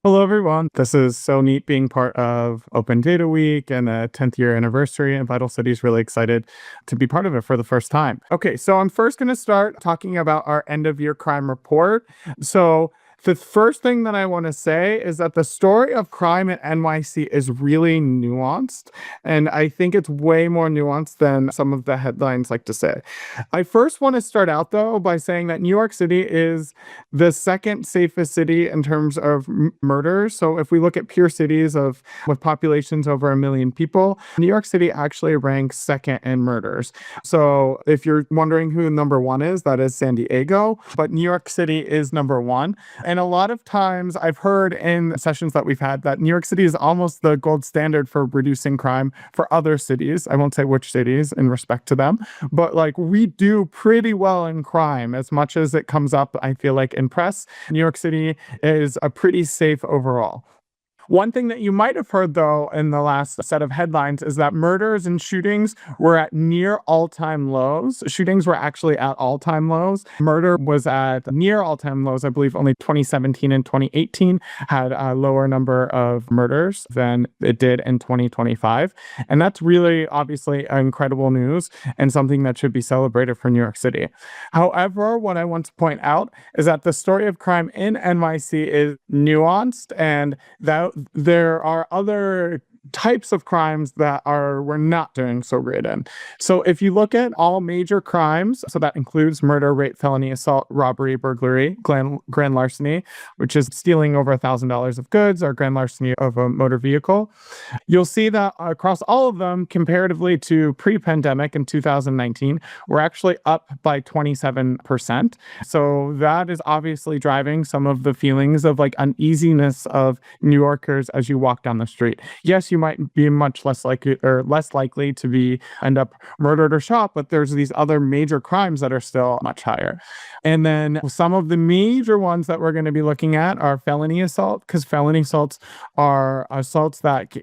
Hello, everyone. This is so neat being part of Open Data Week and the 10th year anniversary. And Vital City is really excited to be part of it for the first time. Okay, so I'm first going to start talking about our end of year crime report. So the first thing that I want to say is that the story of crime at NYC is really nuanced. And I think it's way more nuanced than some of the headlines like to say. I first want to start out, though, by saying that New York City is the second safest city in terms of murders. So if we look at peer cities with populations over 1 million people, New York City actually ranks second in murders. So if you're wondering who number one is, that is San Diego, but New York City is number one. And a lot of times I've heard in sessions that we've had that New York City is almost the gold standard for reducing crime for other cities. I won't say which cities in respect to them, but like we do pretty well in crime as much as it comes up, I feel like, in press. New York City is a pretty safe overall. One thing that you might have heard, though, in the last set of headlines is that murders and shootings were at near all-time lows. Shootings were actually at all-time lows. Murder was at near all-time lows. I believe only 2017 and 2018 had a lower number of murders than it did in 2025. And that's really, obviously, incredible news and something that should be celebrated for New York City. However, what I want to point out is that the story of crime in NYC is nuanced, and that there are other types of crimes that we're not doing so great in. So if you look at all major crimes, so that includes murder, rape, felony, assault, robbery, burglary, grand larceny, which is stealing over $1,000 of goods, or grand larceny of a motor vehicle, you'll see that across all of them, comparatively to pre-pandemic in 2019, we're actually up by 27%. So that is obviously driving some of the feelings of like uneasiness of New Yorkers as you walk down the street. Yes, you might be much less likely to end up murdered or shot, but there's these other major crimes that are still much higher. And then some of the major ones that we're going to be looking at are felony assault, because felony assaults are assaults that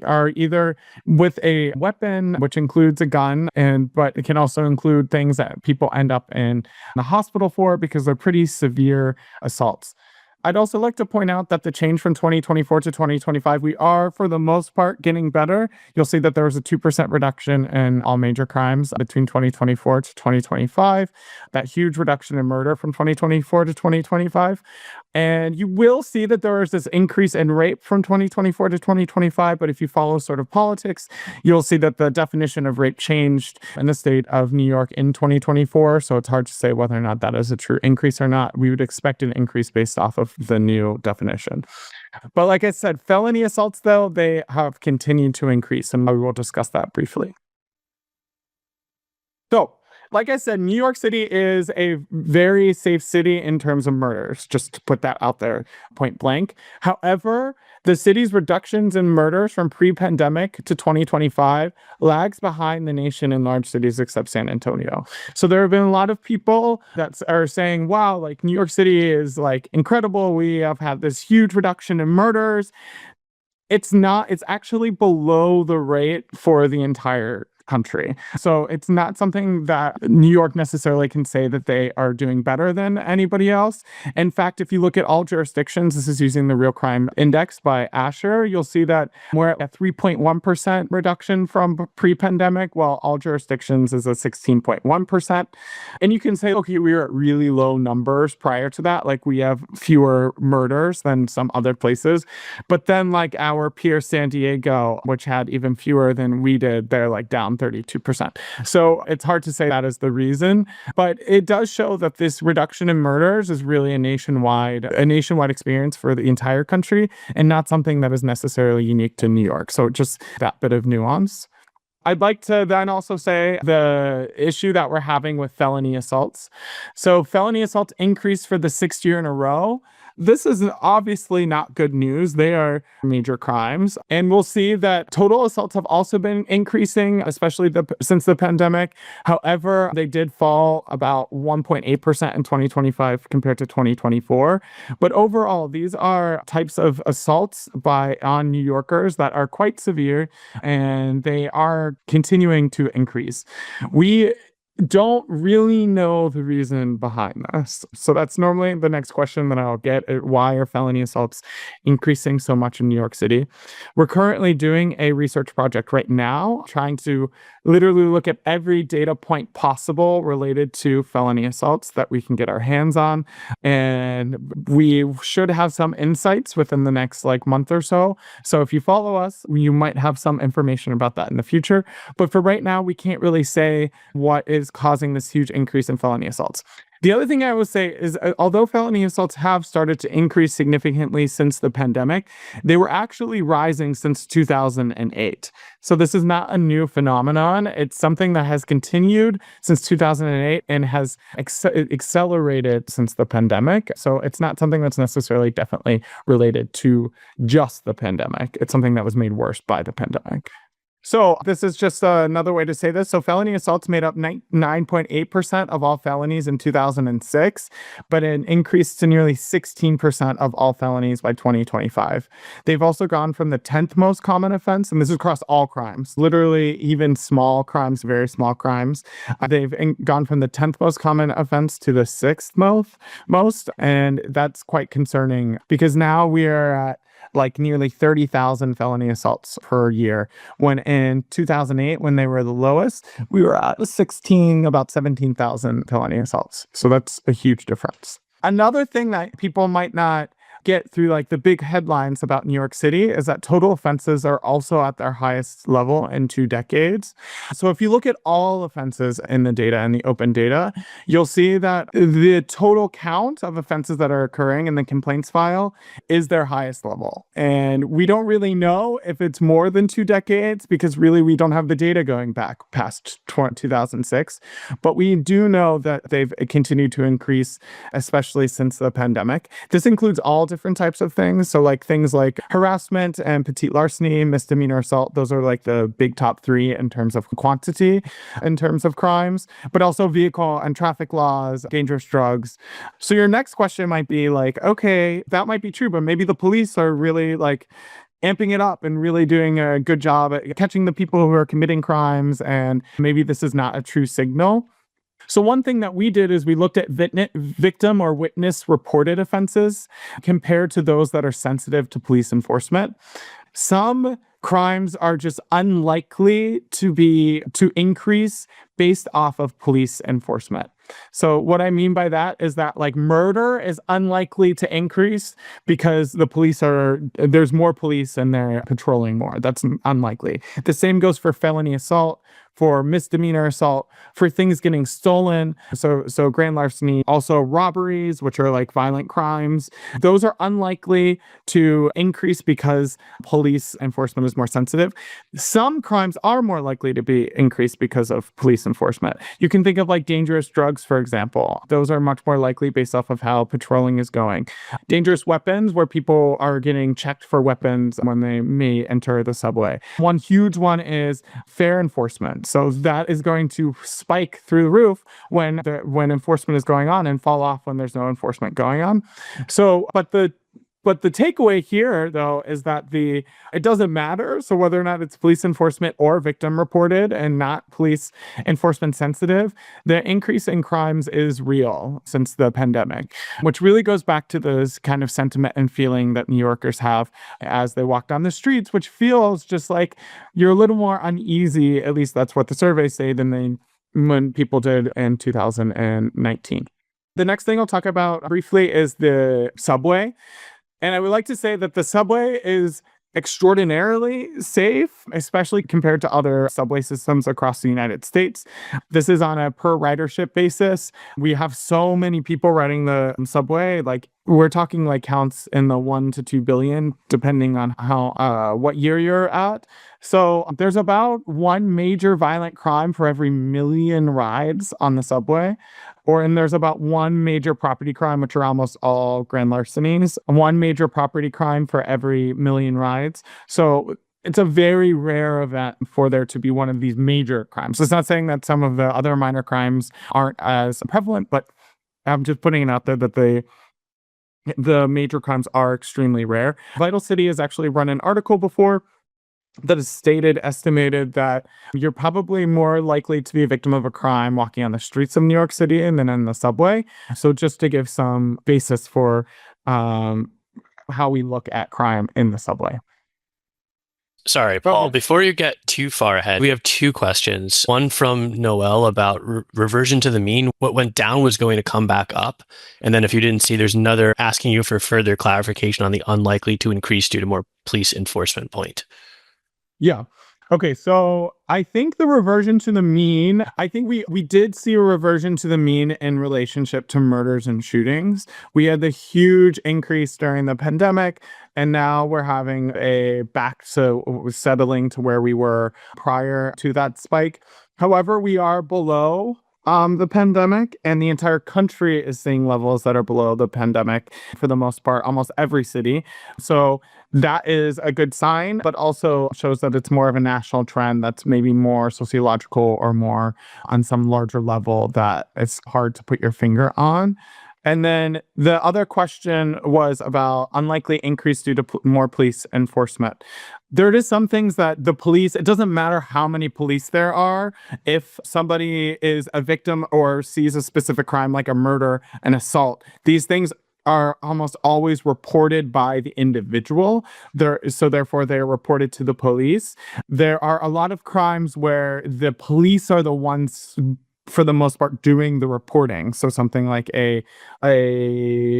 are either with a weapon, which includes a gun, but it can also include things that people end up in the hospital for because they're pretty severe assaults. I'd also like to point out that the change from 2024 to 2025, we are, for the most part, getting better. You'll see that there was a 2% reduction in all major crimes between 2024 to 2025, that huge reduction in murder from 2024 to 2025. And you will see that there is this increase in rape from 2024 to 2025. But if you follow sort of politics, you'll see that the definition of rape changed in the state of New York in 2024. So it's hard to say whether or not that is a true increase or not. We would expect an increase based off of the new definition. But like I said, felony assaults, though, they have continued to increase, and we will discuss that briefly. So, like I said, New York City is a very safe city in terms of murders, just to put that out there point blank. However, the city's reductions in murders from pre-pandemic to 2025 lags behind the nation in large cities except San Antonio. So there have been a lot of people that are saying, wow, like New York City is like incredible. We have had this huge reduction in murders. It's not, it's actually below the rate for the entire country. So it's not something that New York necessarily can say that they are doing better than anybody else. In fact, if you look at all jurisdictions, this is using the Real Crime Index by Asher, you'll see that we're at a 3.1% reduction from pre-pandemic, while all jurisdictions is a 16.1%. And you can say, okay, we were at really low numbers prior to that, like we have fewer murders than some other places. But then like our peer San Diego, which had even fewer than we did, they're like down 32%. So it's hard to say that is the reason, but it does show that this reduction in murders is really a nationwide experience for the entire country and not something that is necessarily unique to New York. So just that bit of nuance. I'd like to then also say the issue that we're having with felony assaults. So felony assaults increased for the 6th year in a row. This is obviously not good news. They are major crimes. And we'll see that total assaults have also been increasing, especially since the pandemic. However, they did fall about 1.8% in 2025 compared to 2024. But overall, these are types of assaults on New Yorkers that are quite severe, and they are continuing to increase. We don't really know the reason behind this. So that's normally the next question that I'll get. Why are felony assaults increasing so much in New York City? We're currently doing a research project right now, trying to literally look at every data point possible related to felony assaults that we can get our hands on. And we should have some insights within the next month or so. So if you follow us, you might have some information about that in the future. But for right now, we can't really say what is causing this huge increase in felony assaults. The other thing I will say is, although felony assaults have started to increase significantly since the pandemic, they were actually rising since 2008. So this is not a new phenomenon. It's something that has continued since 2008 and has accelerated since the pandemic. So it's not something that's necessarily definitely related to just the pandemic. It's something that was made worse by the pandemic. So this is just another way to say this. So felony assaults made up 9.8% of all felonies in 2006, but it increased to nearly 16% of all felonies by 2025. They've also gone from the 10th most common offense, and this is across all crimes, literally even small crimes, very small crimes. They've gone from the 10th most common offense to the 6th most, and that's quite concerning because now we are at nearly 30,000 felony assaults per year, when in 2008, when they were the lowest, we were at about 17,000 felony assaults. So that's a huge difference. Another thing that people might not get through the big headlines about New York City is that total offenses are also at their highest level in 2 decades. So if you look at all offenses in the data, in the open data, you'll see that the total count of offenses that are occurring in the complaints file is their highest level. And we don't really know if it's more than 2 decades because really we don't have the data going back past 2006. But we do know that they've continued to increase, especially since the pandemic. This includes all different types of things. So things like harassment and petite larceny, misdemeanor assault. Those are the big top 3 in terms of quantity, in terms of crimes, but also vehicle and traffic laws, dangerous drugs. So your next question might be okay, that might be true, but maybe the police are really amping it up and really doing a good job at catching the people who are committing crimes. And maybe this is not a true signal. So one thing that we did is we looked at victim or witness reported offenses compared to those that are sensitive to police enforcement. Some crimes are just unlikely to increase based off of police enforcement. So what I mean by that is that murder is unlikely to increase because there's more police and they're patrolling more. That's unlikely. The same goes for felony assault, for misdemeanor assault, for things getting stolen. So grand larceny, also robberies, which are violent crimes. Those are unlikely to increase because police enforcement is more sensitive. Some crimes are more likely to be increased because of police enforcement. You can think of dangerous drugs, for example. Those are much more likely based off of how patrolling is going. Dangerous weapons, where people are getting checked for weapons when they may enter the subway. One huge one is fare enforcement. So that is going to spike through the roof when enforcement is going on and fall off when there's no enforcement going on. So, but the takeaway here, though, is that it doesn't matter. So whether or not it's police enforcement or victim reported and not police enforcement sensitive, the increase in crimes is real since the pandemic, which really goes back to this kind of sentiment and feeling that New Yorkers have as they walk down the streets, which feels just you're a little more uneasy, at least that's what the surveys say, than when people did in 2019. The next thing I'll talk about briefly is the subway. And I would like to say that the subway is extraordinarily safe, especially compared to other subway systems across the United States. This is on a per ridership basis. We have so many people riding the subway. We're talking counts in the 1 to 2 billion, depending on what year you're at. So there's about 1 major violent crime for every million rides on the subway. And there's about 1 major property crime, which are almost all grand larcenies, 1 major property crime for every million rides. So it's a very rare event for there to be one of these major crimes. It's not saying that some of the other minor crimes aren't as prevalent, but I'm just putting it out there that the major crimes are extremely rare. Vital City has actually run an article before that is estimated that you're probably more likely to be a victim of a crime walking on the streets of New York City and then in the subway. So just to give some basis for um, how we look at crime in the subway. Sorry, Oh, Paul. yeah. Before you get too far ahead, we have two questions. One from Noel about reversion to the mean. What went down was going to come back up. And then if you didn't see, there's another asking you for further clarification on the unlikely to increase due to more police enforcement point. Yeah. Okay, so I think the reversion to the mean, I think we did see a reversion to the mean in relationship to murders and shootings. We had the huge increase during the pandemic, and now we're having a back to settling to where we were prior to that spike. However, we are below the pandemic, and the entire country is seeing levels that are below the pandemic for the most part, almost every city. So that is a good sign, but also shows that it's more of a national trend that's maybe more sociological or more on some larger level that it's hard to put your finger on. And then the other question was about unlikely increase due to more police enforcement. There is some things that the police, it doesn't matter how many police there are, if somebody is a victim or sees a specific crime like a murder, an assault, these things are almost always reported by the individual. So therefore they're reported to the police. There are a lot of crimes where the police are the ones for the most part doing the reporting. So something like a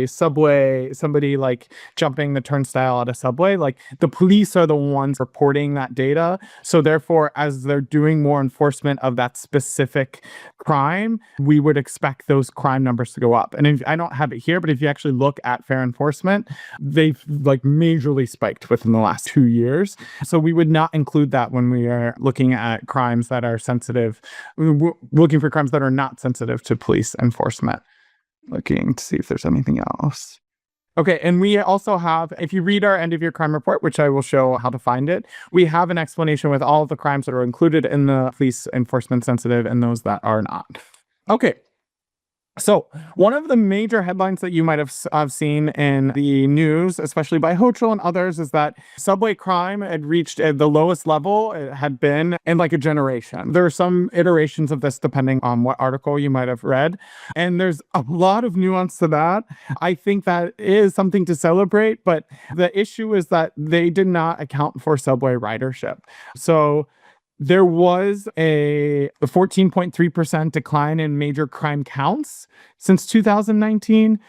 subway, somebody like jumping the turnstile at a subway, like the police are the ones reporting that data. So therefore, as they're doing more enforcement of that specific crime, we would expect those crime numbers to go up. And if, I don't have it here, but if you actually look at fair enforcement, they've like majorly spiked within the last 2 years. So we would not include that when we are looking at crimes that are sensitive, looking for crimes that are not sensitive to police enforcement. Looking to see if there's anything else. Okay, and we also have, if you read our end of year crime report, which I will show how to find it, we have an explanation with all of the crimes that are included in the police enforcement sensitive and those that are not. Okay. So one of the major headlines that you might have seen in the news, especially by Hochul and others, is that subway crime had reached the lowest level it had been in like a generation. There are some iterations of this depending on what article you might have read. And there's a lot of nuance to that. I think that is something to celebrate, but the issue is that they did not account for subway ridership. So there was a 14.3% decline in major crime counts since 2019,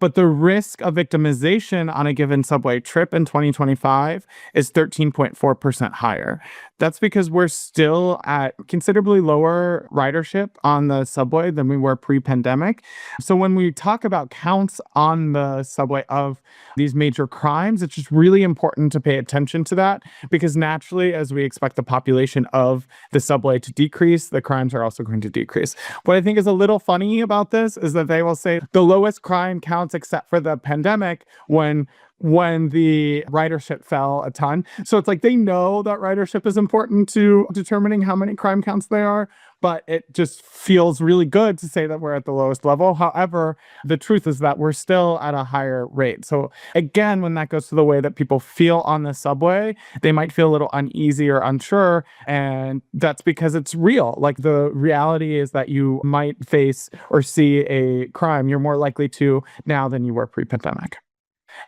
but the risk of victimization on a given subway trip in 2025 is 13.4% higher. That's because we're still at considerably lower ridership on the subway than we were pre-pandemic. So when we talk about counts on the subway of these major crimes, it's just really important to pay attention to that, because naturally, as we expect the population of the subway to decrease, the crimes are also going to decrease. What I think is a little funny about this is that they will say the lowest crime counts except for the pandemic when the ridership fell a ton. So it's like they know that ridership is important to determining how many crime counts they are, but it just feels really good to say that we're at the lowest level. However, the truth is that we're still at a higher rate. So again, when that goes to the way that people feel on the subway, they might feel a little uneasy or unsure. And that's because it's real. Like the reality is that you might face or see a crime. You're more likely to now than you were pre-pandemic.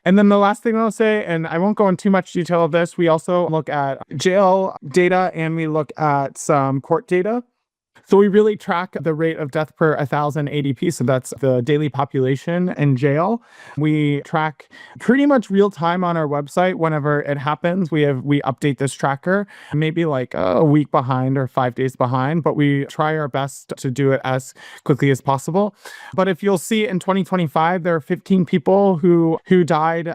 And then the last thing I'll say, and I won't go into too much detail of this, we also look at jail data and we look at some court data. So we really track the rate of death per 1,000 ADP. So that's the daily population in jail. We track pretty much real time on our website. Whenever it happens, we update this tracker, maybe like a week behind or 5 days behind, but we try our best to do it as quickly as possible. But if you'll see in 2025, there are 15 people who died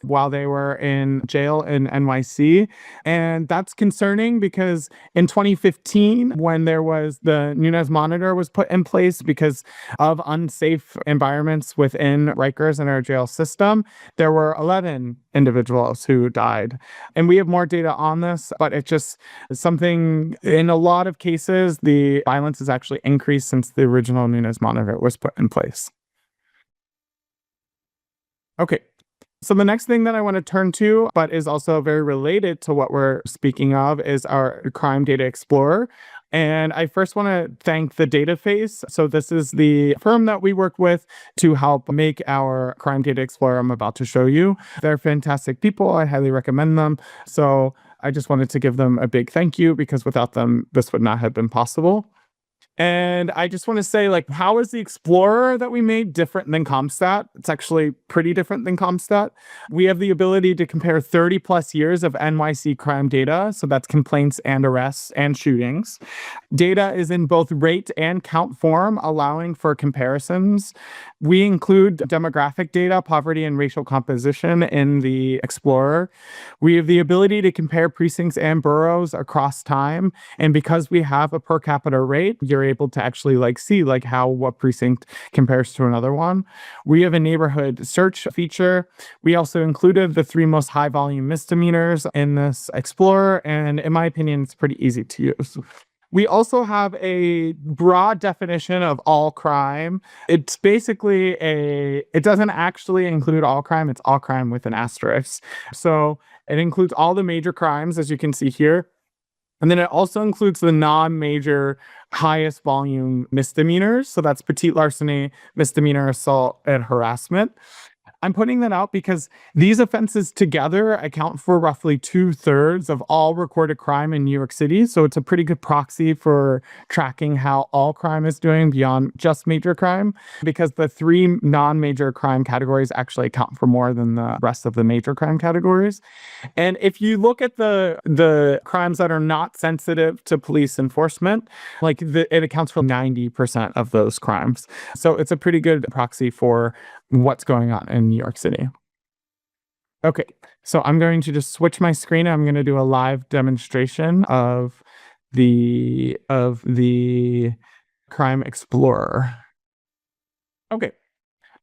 while they were in jail in NYC. And that's concerning because in 2015, when there was the Nunes monitor was put in place because of unsafe environments within Rikers and our jail system, there were 11 individuals who died. And we have more data on this, but it's just something, in a lot of cases, the violence has actually increased since the original Nunes monitor was put in place. Okay. So the next thing that I want to turn to, but is also very related to what we're speaking of, is our Crime Data Explorer. And I first want to thank the Dataface. So this is the firm that we work with to help make our Crime Data Explorer I'm about to show you. They're fantastic people. I highly recommend them. So I just wanted to give them a big thank you because without them, this would not have been possible. And I just want to say, like, how is the Explorer that we made different than CompStat? It's actually pretty different than CompStat. We have the ability to compare 30 plus years of NYC crime data. So that's complaints and arrests and shootings. Data is in both rate and count form, allowing for comparisons. We include demographic data, poverty, and racial composition in the Explorer. We have the ability to compare precincts and boroughs across time. And because we have a per capita rate, you're able to actually see how what precinct compares to another one. We have a neighborhood search feature. We also included the 3 most high volume misdemeanors in this Explorer. And in my opinion, it's pretty easy to use. We also have a broad definition of all crime. It's basically it doesn't actually include all crime. It's all crime with an asterisk. So it includes all the major crimes, as you can see here. And then it also includes the non-major highest volume misdemeanors. So that's petite larceny, misdemeanor assault, and harassment. I'm putting that out because these offenses together account for roughly 2/3 of all recorded crime in New York City. So it's a pretty good proxy for tracking how all crime is doing beyond just major crime, because the 3 non-major crime categories actually account for more than the rest of the major crime categories. And if you look at the crimes that are not sensitive to police enforcement, it accounts for 90% of those crimes. So it's a pretty good proxy for what's going on in New York City. Okay, so I'm going to just switch my screen. I'm going to do a live demonstration of the Crime Explorer. Okay.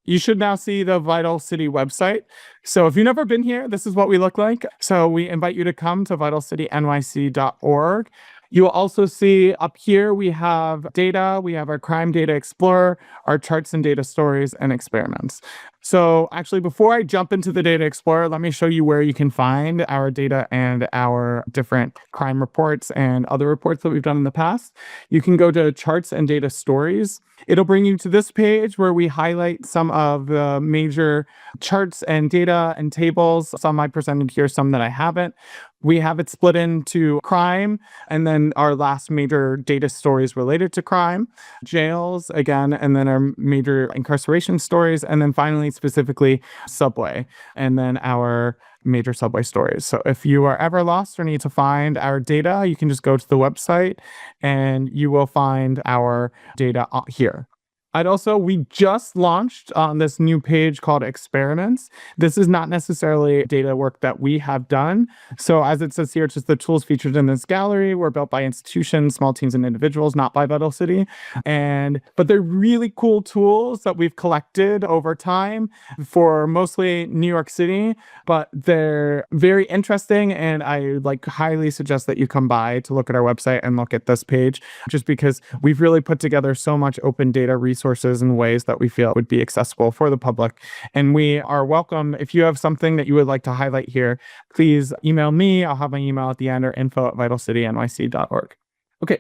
You should now see the Vital City website. So if you've never been here, this is what we look like. So we invite you to come to vitalcitynyc.org. You will also see up here, we have data, we have our Crime Data Explorer, our charts and data stories and experiments. So actually, before I jump into the Data Explorer, let me show you where you can find our data and our different crime reports and other reports that we've done in the past. You can go to charts and data stories. It'll bring you to this page where we highlight some of the major charts and data and tables. Some I presented here, some that I haven't. We have it split into crime, and then our last major data stories related to crime, jails, again, and then our major incarceration stories, and then finally, specifically, subway, and then our major subway stories. So if you are ever lost or need to find our data, you can just go to the website and you will find our data here. We just launched on this new page called Experiments. This is not necessarily data work that we have done. So as it says here, it's just the tools featured in this gallery were built by institutions, small teams, and individuals, not by Vital City. But they're really cool tools that we've collected over time for mostly New York City, but they're very interesting. And I highly suggest that you come by to look at our website and look at this page, just because we've really put together so much open data resources in ways that we feel would be accessible for the public. And we are welcome. If you have something that you would like to highlight here, please email me. I'll have my email at the end, or info@vitalcitynyc.org. Okay,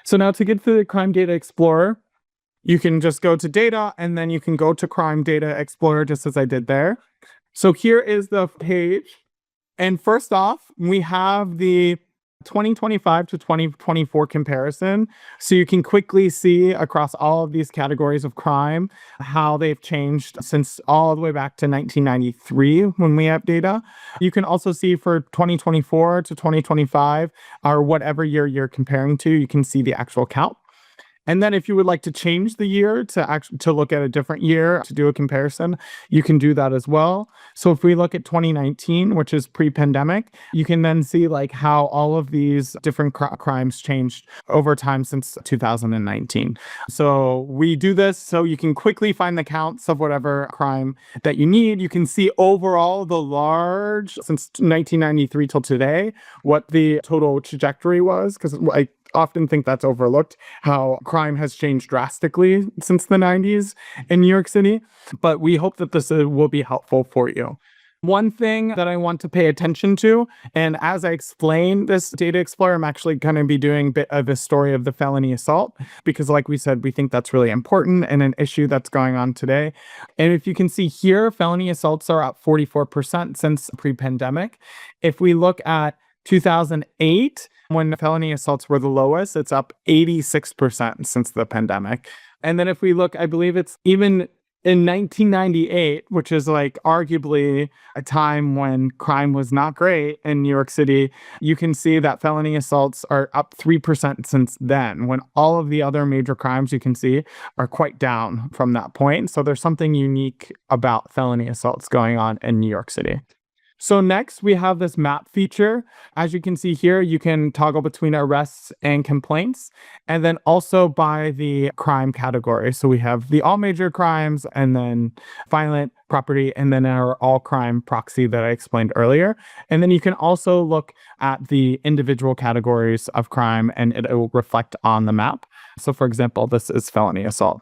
so now to get to the Crime Data Explorer, you can just go to data and then you can go to Crime Data Explorer just as I did there. So here is the page. And first off, we have the 2025 to 2024 comparison. So you can quickly see across all of these categories of crime how they've changed since all the way back to 1993 when we have data. You can also see for 2024 to 2025, or whatever year you're comparing to, you can see the actual count. And then if you would like to change the year to look at a different year to do a comparison, you can do that as well. So if we look at 2019, which is pre-pandemic, you can then see how all of these different crimes changed over time since 2019. So we do this so you can quickly find the counts of whatever crime that you need. You can see overall since 1993 till today, what the total trajectory was, because often think that's overlooked, how crime has changed drastically since the 90s in New York City. But we hope that this will be helpful for you. One thing that I want to pay attention to, and as I explain this data explorer, I'm actually going to be doing a bit of a story of the felony assault, because like we said, we think that's really important and an issue that's going on today. And if you can see here, felony assaults are up 44% since pre-pandemic. If we look at 2008, when felony assaults were the lowest, it's up 86% since the pandemic. And then if we look, I believe it's even in 1998, which is like arguably a time when crime was not great in New York City, you can see that felony assaults are up 3% since then, when all of the other major crimes you can see are quite down from that point. So there's something unique about felony assaults going on in New York City. So next, we have this map feature. As you can see here, you can toggle between arrests and complaints, and then also by the crime category. So we have the all major crimes, and then violent, property, and then our all crime proxy that I explained earlier. And then you can also look at the individual categories of crime, and it will reflect on the map. So for example, this is felony assault.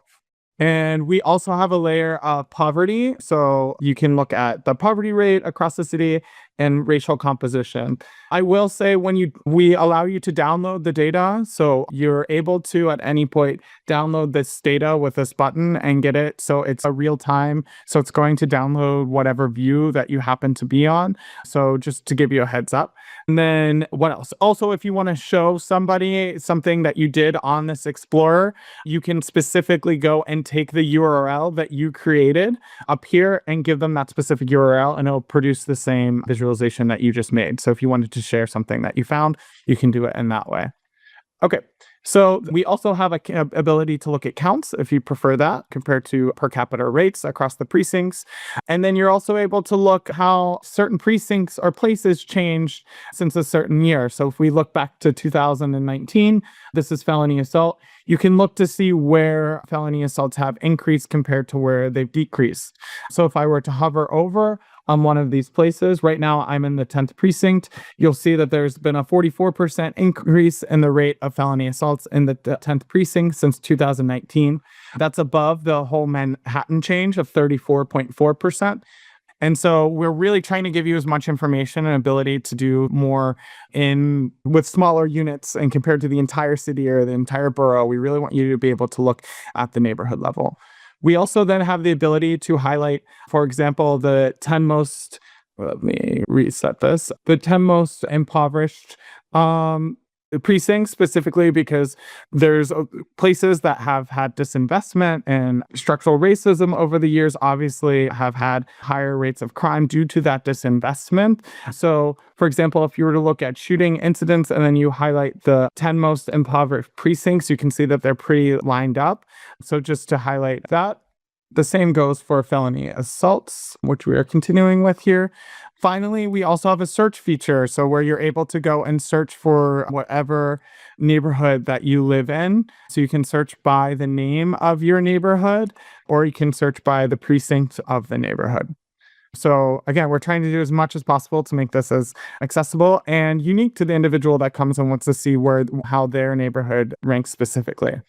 And we also have a layer of poverty. So you can look at the poverty rate across the city and racial composition. I will say we allow you to download the data. So you're able to at any point download this data with this button and get it. So it's a real time. So it's going to download whatever view that you happen to be on. So just to give you a heads up. And then what else? Also, if you want to show somebody something that you did on this Explorer, you can specifically go and take the URL that you created up here and give them that specific URL, and it'll produce the same visualization that you just made. So if you wanted to share something that you found, you can do it in that way. Okay, so we also have a ability to look at counts if you prefer that, compared to per capita rates across the precincts. And then you're also able to look how certain precincts or places changed since a certain year. So if we look back to 2019, this is felony assault. You can look to see where felony assaults have increased compared to where they've decreased. So if I were to hover over on one of these places, right now I'm in the 10th precinct, you'll see that there's been a 44% increase in the rate of felony assaults in the 10th precinct since 2019. That's above the whole Manhattan change of 34.4%. And so we're really trying to give you as much information and ability to do more with smaller units, and compared to the entire city or the entire borough, we really want you to be able to look at the neighborhood level. We also then have the ability to highlight, for example, the 10 most, let me reset this, the 10 most impoverished precincts, specifically because there's places that have had disinvestment and structural racism over the years, obviously have had higher rates of crime due to that disinvestment. So for example, if you were to look at shooting incidents and then you highlight the 10 most impoverished precincts, you can see that they're pretty lined up. So just to highlight that. The same goes for felony assaults, which we are continuing with here. Finally, we also have a search feature, so where you're able to go and search for whatever neighborhood that you live in. So you can search by the name of your neighborhood, or you can search by the precinct of the neighborhood. So again, we're trying to do as much as possible to make this as accessible and unique to the individual that comes and wants to see how their neighborhood ranks specifically.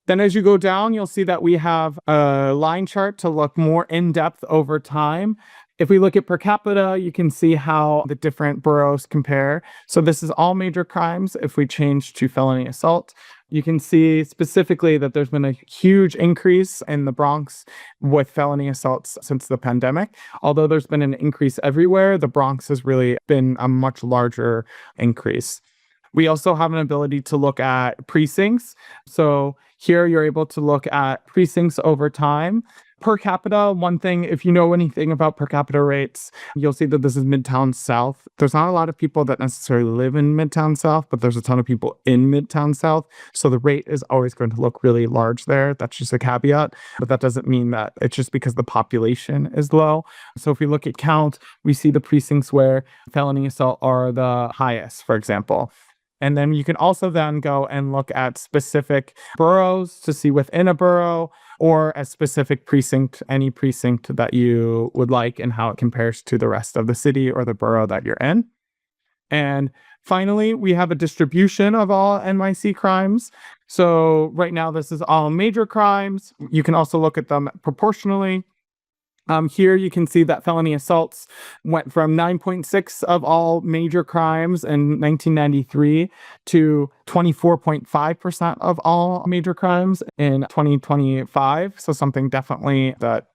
Then as you go down, you'll see that we have a line chart to look more in depth over time. If we look at per capita, you can see how the different boroughs compare. So this is all major crimes. If we change to felony assault, you can see specifically that there's been a huge increase in the Bronx with felony assaults since the pandemic. Although there's been an increase everywhere, the Bronx has really been a much larger increase. We also have an ability to look at precincts. So here you're able to look at precincts over time. Per capita, one thing, if you know anything about per capita rates, you'll see that this is Midtown South. There's not a lot of people that necessarily live in Midtown South, but there's a ton of people in Midtown South. So the rate is always going to look really large there. That's just a caveat, but that doesn't mean that it's just because the population is low. So if we look at count, we see the precincts where felony assault are the highest, for example. And then you can also then go and look at specific boroughs to see within a borough, or a specific precinct, any precinct that you would like, and how it compares to the rest of the city or the borough that you're in. And finally, we have a distribution of all NYC crimes. So right now, this is all major crimes. You can also look at them proportionally. Here you can see that felony assaults went from 9.6 of all major crimes in 1993 to 24.5% of all major crimes in 2025. So something definitely that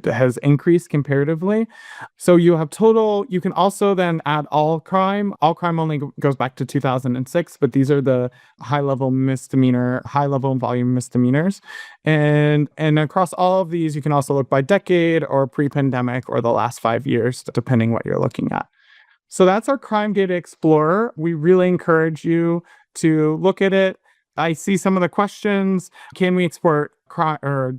has increased comparatively. So you have total, you can also then add all crime. All crime only goes back to 2006, but these are the high level volume misdemeanors. And across all of these, you can also look by decade or pre-pandemic or the last 5 years, depending what you're looking at. So that's our Crime Data Explorer. We really encourage you to look at it. I see some of the questions. Can we export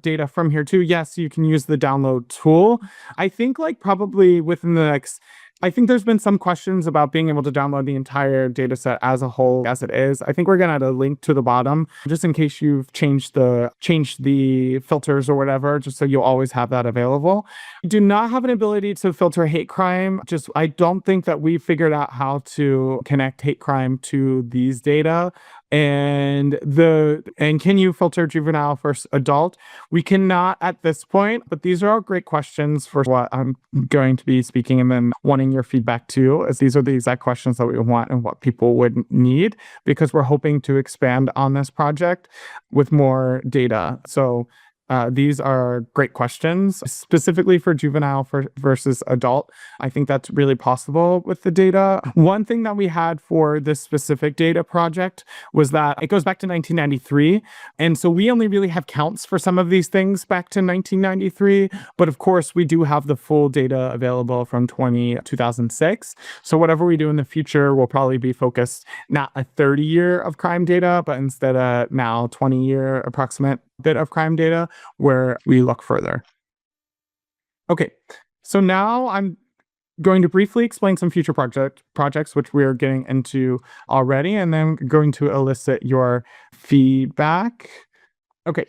data from here too? Yes, you can use the download tool. I think probably within the next, I think there's been some questions about being able to download the entire data set as a whole as it is. I think we're going to add a link to the bottom just in case you've changed the filters or whatever, just so you'll always have that available. Do not have an ability to filter hate crime. I don't think that we figured out how to connect hate crime to these data. And can you filter juvenile versus adult? We cannot at this point, but these are all great questions for what I'm going to be speaking and then wanting your feedback too, as these are the exact questions that we want and what people would need, because we're hoping to expand on this project with more data. So these are great questions, specifically for juvenile versus adult. I think that's really possible with the data. One thing that we had for this specific data project was that it goes back to 1993. And so we only really have counts for some of these things back to 1993. But of course, we do have the full data available from 2006. So whatever we do in the future will probably be focused not a 30-year of crime data, but instead a now 20-year approximate bit of crime data where we look further. Okay, so now I'm going to briefly explain some future projects which we're getting into already, and then going to elicit your feedback. Okay,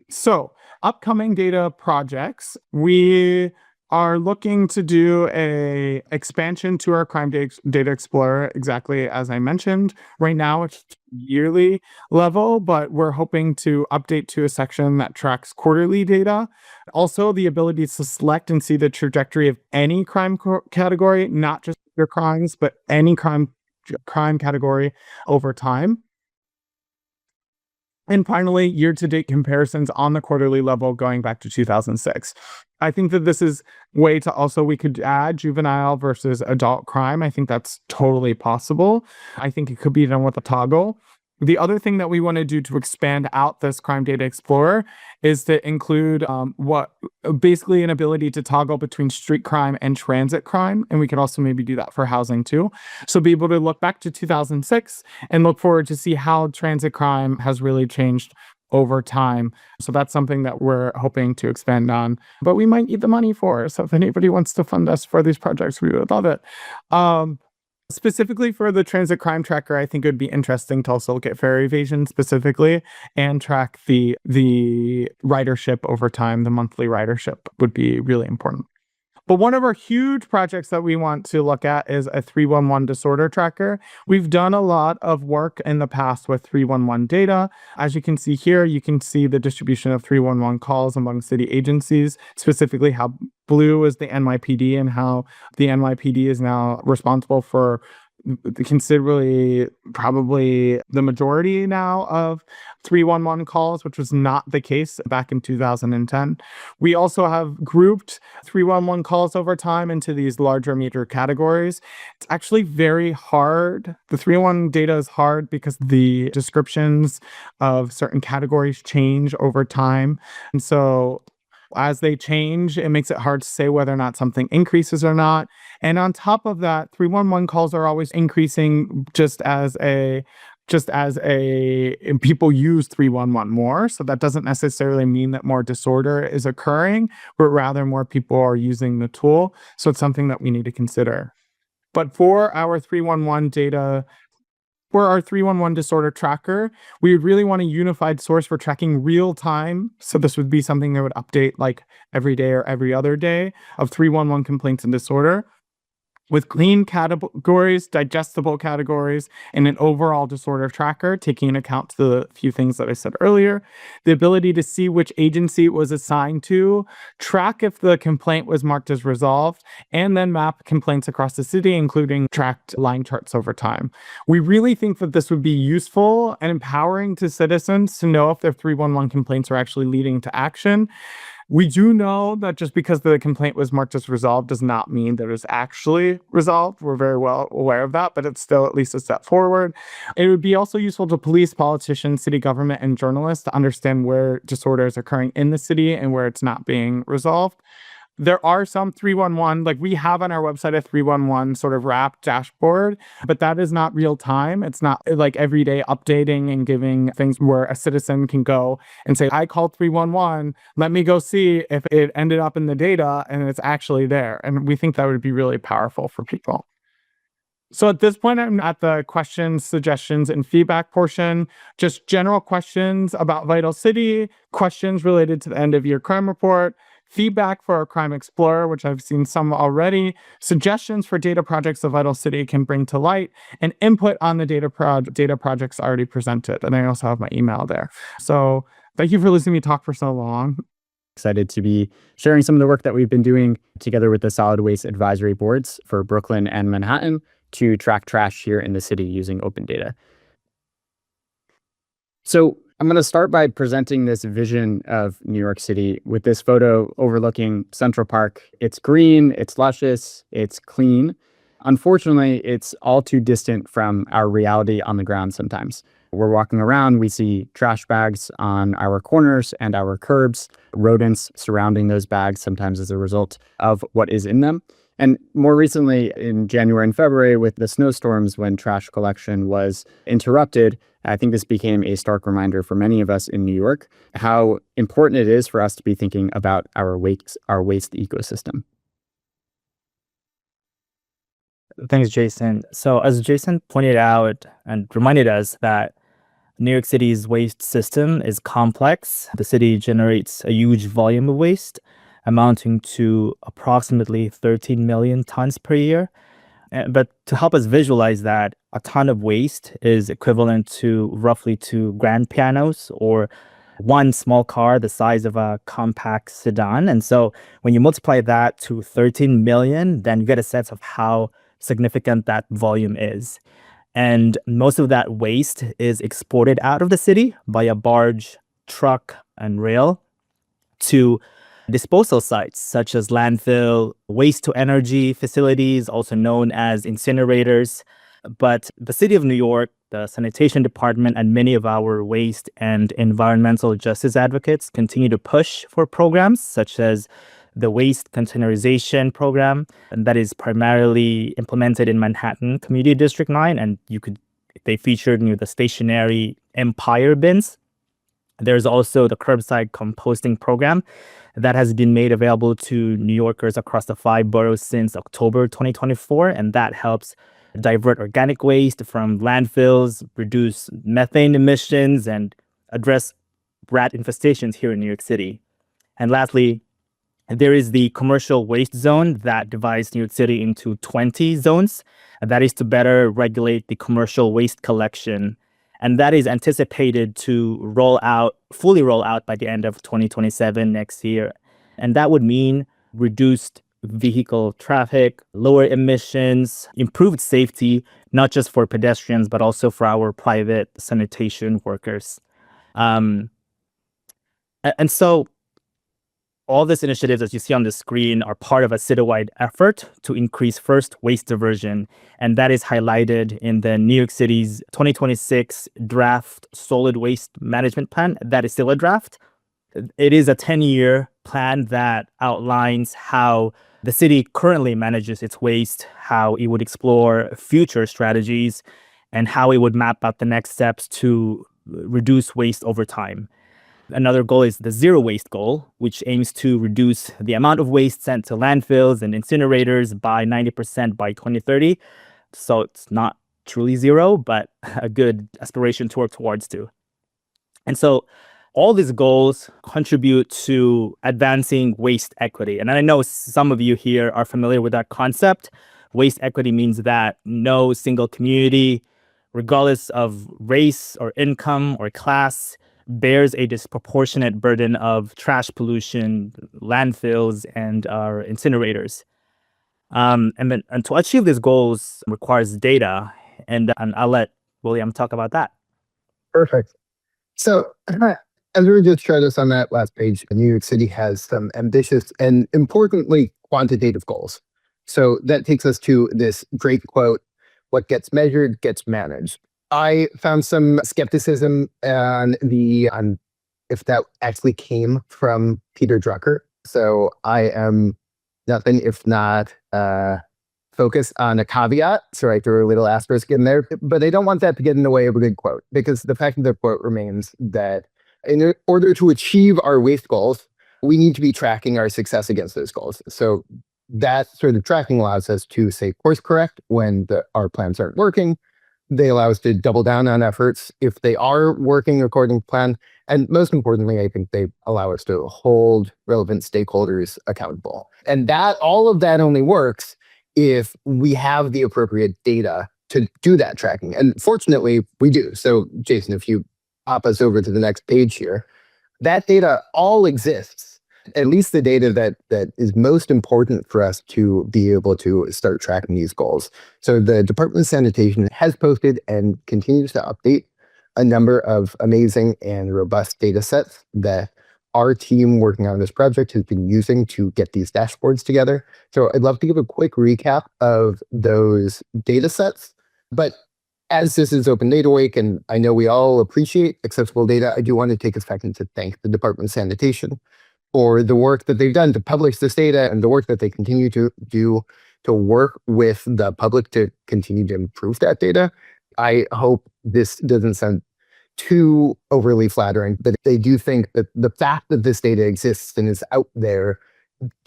so upcoming data projects, we are looking to do a expansion to our Crime Data Explorer, exactly as I mentioned. Right now, it's yearly level, but we're hoping to update to a section that tracks quarterly data. Also, the ability to select and see the trajectory of any crime category, not just your crimes, but any crime category over time. And finally, year-to-date comparisons on the quarterly level going back to 2006. I think that this is way to also, we could add juvenile versus adult crime. I think that's totally possible. I think it could be done with a toggle. The other thing that we want to do to expand out this Crime Data Explorer is to include basically an ability to toggle between street crime and transit crime. And we could also maybe do that for housing too. So be able to look back to 2006 and look forward to see how transit crime has really changed over time. So that's something that we're hoping to expand on, but we might need the money for. So if anybody wants to fund us for these projects, we would love it. Specifically for the transit crime tracker, I think it would be interesting to also look at fare evasion specifically and track the ridership over time. The monthly ridership would be really important. But one of our huge projects that we want to look at is a 311 disorder tracker. We've done a lot of work in the past with 311 data. As you can see here, you can see the distribution of 311 calls among city agencies, specifically how blue is the NYPD and how the NYPD is now responsible for considerably, probably the majority now of 311 calls, which was not the case back in 2010. We also have grouped 311 calls over time into these larger major categories. It's actually very hard. The 311 data is hard because the descriptions of certain categories change over time. And so as they change, it makes it hard to say whether or not something increases or not. And on top of that, 311 calls are always increasing just as people use 311 more. So that doesn't necessarily mean that more disorder is occurring, but rather more people are using the tool. So it's something that we need to consider. But for our 311 data, for our 311 disorder tracker, we would really want a unified source for tracking real time. So this would be something that would update like every day or every other day of 311 complaints and disorder. with clean categories, digestible categories, and an overall disorder tracker, taking into account the few things that I said earlier, the ability to see which agency it was assigned to, track if the complaint was marked as resolved, and then map complaints across the city, including tracked line charts over time. We really think that this would be useful and empowering to citizens to know if their 311 complaints are actually leading to action. We do know that just because the complaint was marked as resolved does not mean that it's actually resolved. We're very well aware of that, but it's still at least a step forward. It would be also useful to police, politicians, city government, and journalists to understand where disorder is occurring in the city and where it's not being resolved. There are some 311, like we have on our website a 311 sort of wrapped dashboard, but that is not real time. It's not like every day updating and giving things where a citizen can go and say, I called 311, let me go see if it ended up in the data and it's actually there. And we think that would be really powerful for people. So at this point, I'm at the questions, suggestions, and feedback portion. Just general questions about Vital City, questions related to the end of year crime report, feedback for our Crime Explorer, which I've seen some already, suggestions for data projects the Vital City can bring to light, and input on the data projects already presented. And I also have my email there. So thank you for listening to me talk for so long. Excited to be sharing some of the work that we've been doing together with the solid waste advisory boards for Brooklyn and Manhattan to track trash here in the city using open data. So I'm going to start by presenting this vision of New York City with this photo overlooking Central Park. It's green, it's luscious, it's clean. Unfortunately, it's all too distant from our reality on the ground sometimes. We're walking around, we see trash bags on our corners and our curbs, rodents surrounding those bags, sometimes as a result of what is in them. And more recently, in January and February, with the snowstorms when trash collection was interrupted, I think this became a stark reminder for many of us in New York how important it is for us to be thinking about our waste ecosystem. Thanks, Jason. So as Jason pointed out and reminded us that New York City's waste system is complex. The city generates a huge volume of waste, amounting to approximately 13 million tons per year. But to help us visualize that, a ton of waste is equivalent to roughly 2 grand pianos or one small car the size of a compact sedan. And so when you multiply that to 13 million, then you get a sense of how significant that volume is. And most of that waste is exported out of the city via barge, truck, and rail to disposal sites such as landfill, waste-to-energy facilities, also known as incinerators. But the City of New York, the Sanitation Department, and many of our waste and environmental justice advocates continue to push for programs such as the Waste Containerization Program, and that is primarily implemented in Manhattan Community District 9, and they featured near the stationary Empire bins. There's also the curbside composting program that has been made available to New Yorkers across the 5 boroughs since October 2024, and that helps divert organic waste from landfills, reduce methane emissions, and address rat infestations here in New York City. And lastly, there is the commercial waste zone that divides New York City into 20 zones, and that is to better regulate the commercial waste collection. And that is anticipated to fully roll out by the end of 2027 next year. And that would mean reduced vehicle traffic, lower emissions, improved safety, not just for pedestrians, but also for our private sanitation workers. And so all these initiatives, as you see on the screen, are part of a citywide effort to increase first waste diversion. And that is highlighted in the New York City's 2026 draft solid waste management plan. That is still a draft. It is a 10-year plan that outlines how the city currently manages its waste, how it would explore future strategies, and how it would map out the next steps to reduce waste over time. Another goal is the zero waste goal, which aims to reduce the amount of waste sent to landfills and incinerators by 90% by 2030. So it's not truly zero, but a good aspiration to work towards too. And so all these goals contribute to advancing waste equity. And I know some of you here are familiar with that concept, Waste equity means that no single community, regardless of race or income or class, bears a disproportionate burden of trash pollution, landfills, and our incinerators. And to achieve these goals requires data, and I'll let William talk about that. Perfect. So, as we just showed us on that last page, New York City has some ambitious and importantly quantitative goals. So that takes us to this great quote: "What gets measured gets managed." I found some skepticism on if that actually came from Peter Drucker. So I am nothing if not focus on a caveat. So I threw a little asterisk in there, but I don't want that to get in the way of a good quote, because the fact of the quote remains that in order to achieve our waste goals, we need to be tracking our success against those goals. So that sort of tracking allows us to say course correct when our plans aren't working. They allow us to double down on efforts if they are working according to plan. And most importantly, I think they allow us to hold relevant stakeholders accountable. And all of that only works if we have the appropriate data to do that tracking. And fortunately, we do. So Jason, if you hop us over to the next page here, that data all exists, at least the data that is most important for us to be able to start tracking these goals. So the Department of Sanitation has posted and continues to update a number of amazing and robust data sets that our team working on this project has been using to get these dashboards together. So I'd love to give a quick recap of those data sets. But as this is Open Data Week, and I know we all appreciate accessible data, I do want to take a second to thank the Department of Sanitation for the work that they've done to publish this data and the work that they continue to do to work with the public to continue to improve that data. I hope this doesn't sound too overly flattering, but they do think that the fact that this data exists and is out there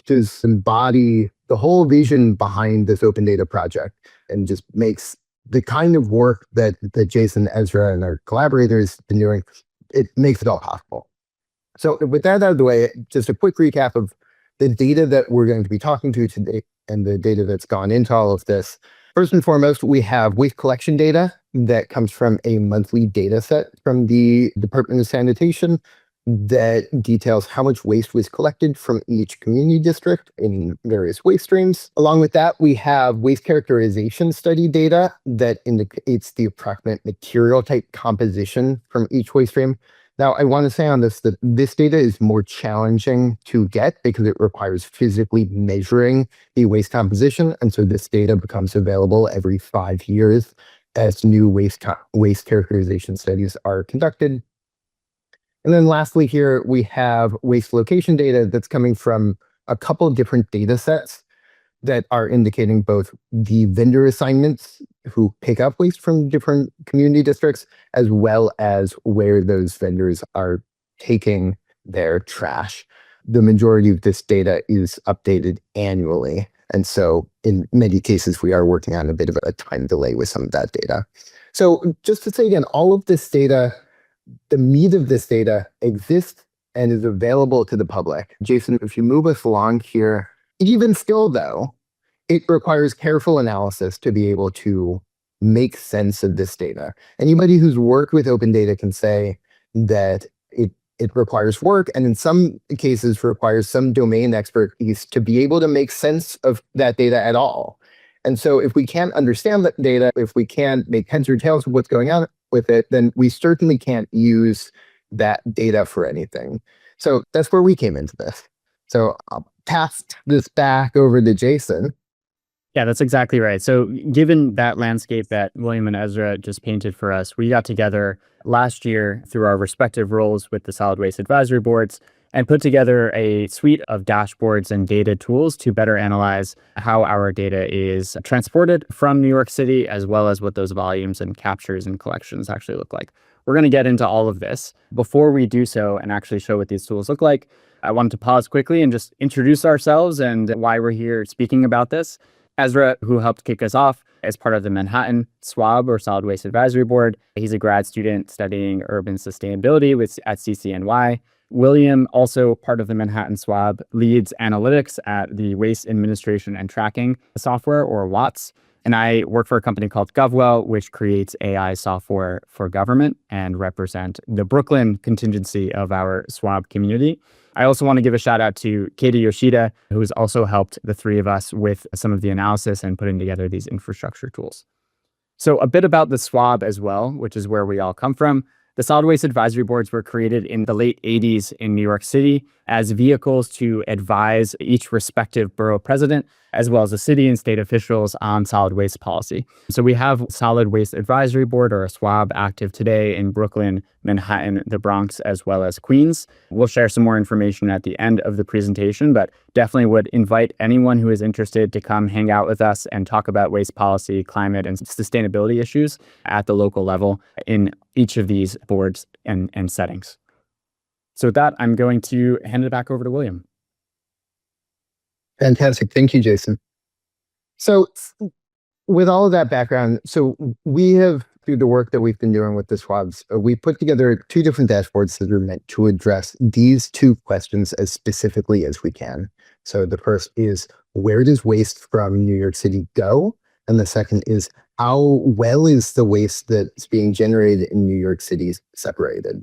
just embody the whole vision behind this open data project and just makes the kind of work that Jason, Ezra, and our collaborators have been doing, it makes it all possible. So with that out of the way, just a quick recap of the data that we're going to be talking to today and the data that's gone into all of this. First and foremost, we have waste collection data that comes from a monthly data set from the Department of Sanitation that details how much waste was collected from each community district in various waste streams. Along with that, we have waste characterization study data that indicates the approximate material type composition from each waste stream. Now, I want to say on this that this data is more challenging to get because it requires physically measuring the waste composition. And so this data becomes available every 5 years as new waste characterization studies are conducted. And then lastly here, we have waste location data that's coming from a couple of different data sets that are indicating both the vendor assignments who pick up waste from different community districts, as well as where those vendors are taking their trash. The majority of this data is updated annually. And so in many cases, we are working on a bit of a time delay with some of that data. So just to say again, all of this data, the meat of this data exists and is available to the public. Jason, if you move us along here, even still though, it requires careful analysis to be able to make sense of this data. Anybody who's worked with open data can say that it requires work, and in some cases requires some domain expertise to be able to make sense of that data at all. And so if we can't understand that data, if we can't make heads or tails of what's going on with it, then we certainly can't use that data for anything. So that's where we came into this. So I'll pass this back over to Jason. Yeah, that's exactly right. So given that landscape that William and Ezra just painted for us, we got together last year through our respective roles with the Solid Waste Advisory Boards and put together a suite of dashboards and data tools to better analyze how our data is transported from New York City, as well as what those volumes and captures and collections actually look like. We're going to get into all of this. Before we do so and actually show what these tools look like, I wanted to pause quickly and just introduce ourselves and why we're here speaking about this. Ezra, who helped kick us off as part of the Manhattan SWAB, or Solid Waste Advisory Board. He's a grad student studying urban sustainability at CCNY. William, also part of the Manhattan Swab, leads analytics at the Waste Administration and Tracking Software, or WATS. And I work for a company called GovWell, which creates AI software for government and represent the Brooklyn contingency of our Swab community. I also want to give a shout out to Katie Yoshida, who's also helped the three of us with some of the analysis and putting together these infrastructure tools. So a bit about the Swab as well, which is where we all come from. The solid waste advisory boards were created in the late 80s in New York City as vehicles to advise each respective borough president, as well as the city and state officials on solid waste policy. So we have Solid Waste Advisory Board, or a SWAB, active today in Brooklyn, Manhattan, the Bronx, as well as Queens. We'll share some more information at the end of the presentation, but definitely would invite anyone who is interested to come hang out with us and talk about waste policy, climate, and sustainability issues at the local level in each of these boards and settings. So with that, I'm going to hand it back over to William. Fantastic. Thank you, Jason. So with all of that background, so we have, through the work that we've been doing with the swabs, we put together 2 different dashboards that are meant to address these 2 questions as specifically as we can. So the first is, where does waste from New York City go? And the second is, how well is the waste that's being generated in New York City separated?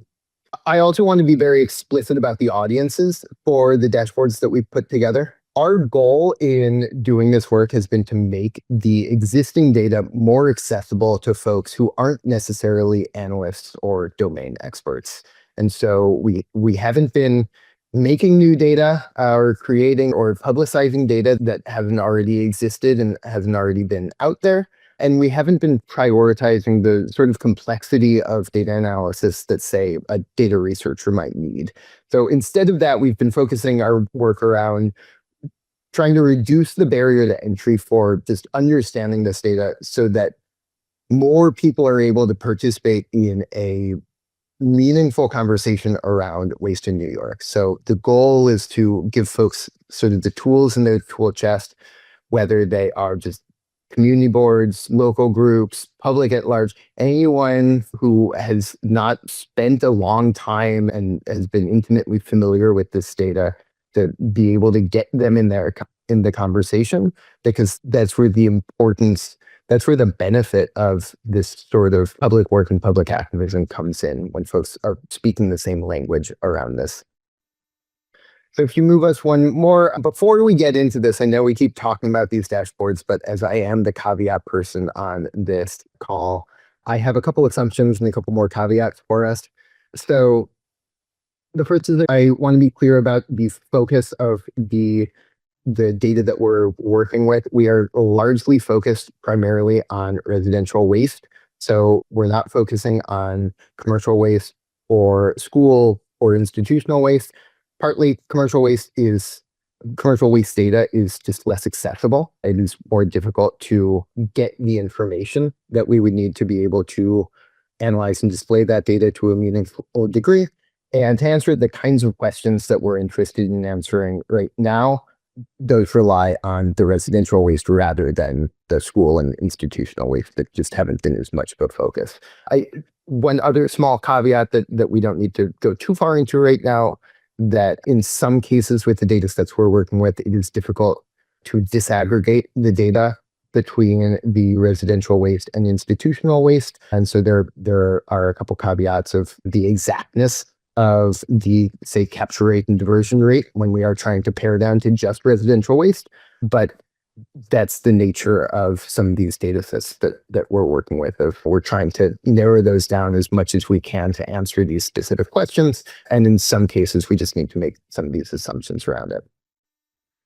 I also want to be very explicit about the audiences for the dashboards that we've put together. Our goal in doing this work has been to make the existing data more accessible to folks who aren't necessarily analysts or domain experts. And so we haven't been making new data or creating or publicizing data that hasn't already existed and hasn't already been out there. And we haven't been prioritizing the sort of complexity of data analysis that, say, a data researcher might need. So instead of that, we've been focusing our work around trying to reduce the barrier to entry for just understanding this data so that more people are able to participate in a meaningful conversation around waste in New York. So the goal is to give folks sort of the tools in their tool chest, whether they are just community boards, local groups, public at large, anyone who has not spent a long time and has been intimately familiar with this data, to be able to get them in the conversation, because that's where the importance, that's where the benefit of this sort of public work and public activism comes in, when folks are speaking the same language around this. So if you move us one more, before we get into this, I know we keep talking about these dashboards, but as I am the caveat person on this call, I have a couple assumptions and a couple more caveats for us. So the first is that I want to be clear about the focus of the data that we're working with. We are largely focused primarily on residential waste. So we're not focusing on commercial waste or school or institutional waste. Partly commercial waste data is just less accessible. It is more difficult to get the information that we would need to be able to analyze and display that data to a meaningful degree. And to answer the kinds of questions that we're interested in answering right now, those rely on the residential waste rather than the school and institutional waste that just haven't been as much of a focus. One other small caveat that we don't need to go too far into right now, that in some cases with the data sets we're working with, it is difficult to disaggregate the data between the residential waste and institutional waste. And so there are a couple caveats of the exactness of the, say, capture rate and diversion rate when we are trying to pare down to just residential waste. But that's the nature of some of these data sets that we're working with. We're trying to narrow those down as much as we can to answer these specific questions. And in some cases, we just need to make some of these assumptions around it.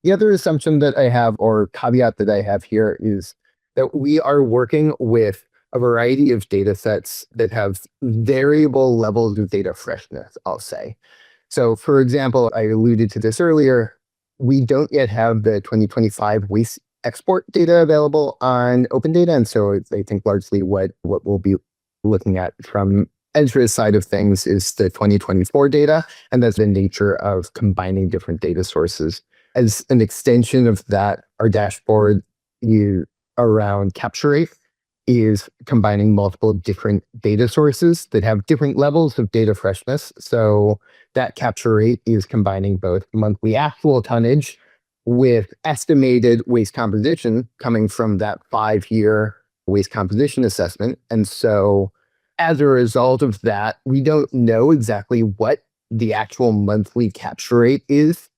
The other assumption that I have, or caveat that I have here, is that we are working with a variety of data sets that have variable levels of data freshness, I'll say. So for example, I alluded to this earlier, we don't yet have the 2025 waste export data available on Open Data. And so I think largely what we'll be looking at from Ezra's side of things is the 2024 data. And that's the nature of combining different data sources. As an extension of that, our dashboard around capture rate is combining multiple different data sources that have different levels of data freshness. So that capture rate is combining both monthly actual tonnage with estimated waste composition coming from that 5-year waste composition assessment. And so as a result of that, we don't know exactly what the actual monthly capture rate is,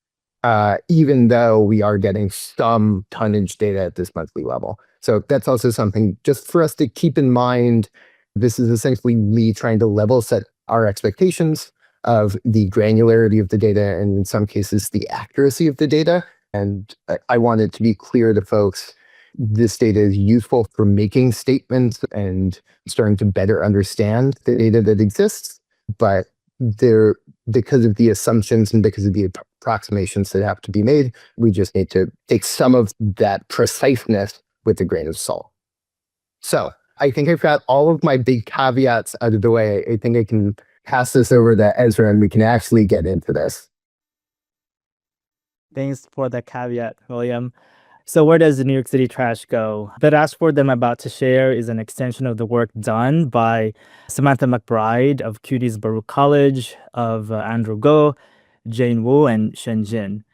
even though we are getting some tonnage data at this monthly level. So that's also something just for us to keep in mind. This is essentially me trying to level set our expectations of the granularity of the data and in some cases the accuracy of the data. And I want it to be clear to folks, this data is useful for making statements and starting to better understand the data that exists, but because of the assumptions and because of the approximations that have to be made, we just need to take some of that preciseness with a grain of salt. So I think I've got all of my big caveats out of the way. I think I can pass this over to Ezra and we can actually get into this. Thanks for the caveat, William. So where does the New York City trash go? The dashboard that I'm about to share is an extension of the work done by Samantha McBride of Cutie's Baruch College, of Andrew Go, Jane Wu, and Shen Jin.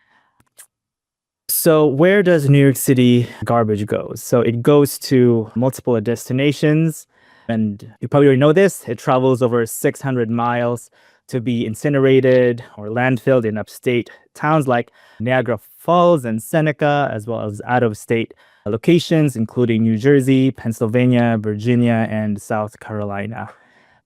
So where does New York City garbage go? So it goes to multiple destinations. And you probably already know this. It travels over 600 miles to be incinerated or landfilled in upstate towns like Niagara Falls and Seneca, as well as out-of-state locations, including New Jersey, Pennsylvania, Virginia, and South Carolina.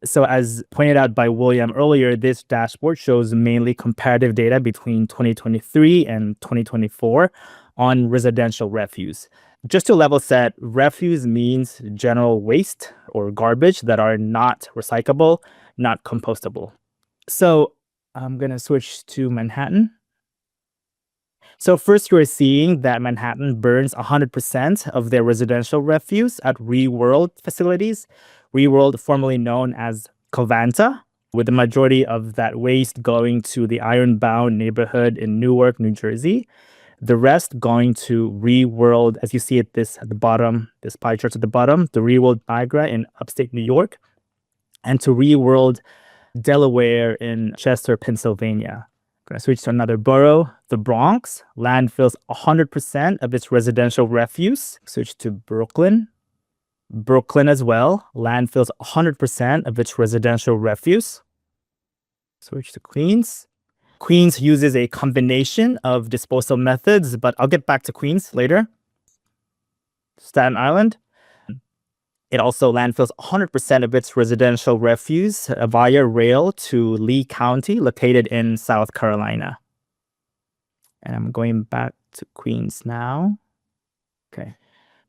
So as pointed out by William earlier, this dashboard shows mainly comparative data between 2023 and 2024 on residential refuse. Just to level set, refuse means general waste or garbage that are not recyclable, not compostable. So I'm going to switch to Manhattan. So first, you're seeing that Manhattan burns 100% of their residential refuse at ReWorld facilities. ReWorld, formerly known as Covanta, with the majority of that waste going to the Ironbound neighborhood in Newark, New Jersey. The rest going to ReWorld, as you see at the bottom, this pie chart at the bottom, the ReWorld Niagara in upstate New York, and to ReWorld Delaware in Chester, Pennsylvania. I'm going to switch to another borough, the Bronx. Landfills 100% of its residential refuse. Switch to Brooklyn. Brooklyn as well. Landfills 100% of its residential refuse. Switch to Queens. Queens uses a combination of disposal methods, but I'll get back to Queens later. Staten Island. It also landfills 100% of its residential refuse via rail to Lee County, located in South Carolina. And I'm going back to Queens now. Okay.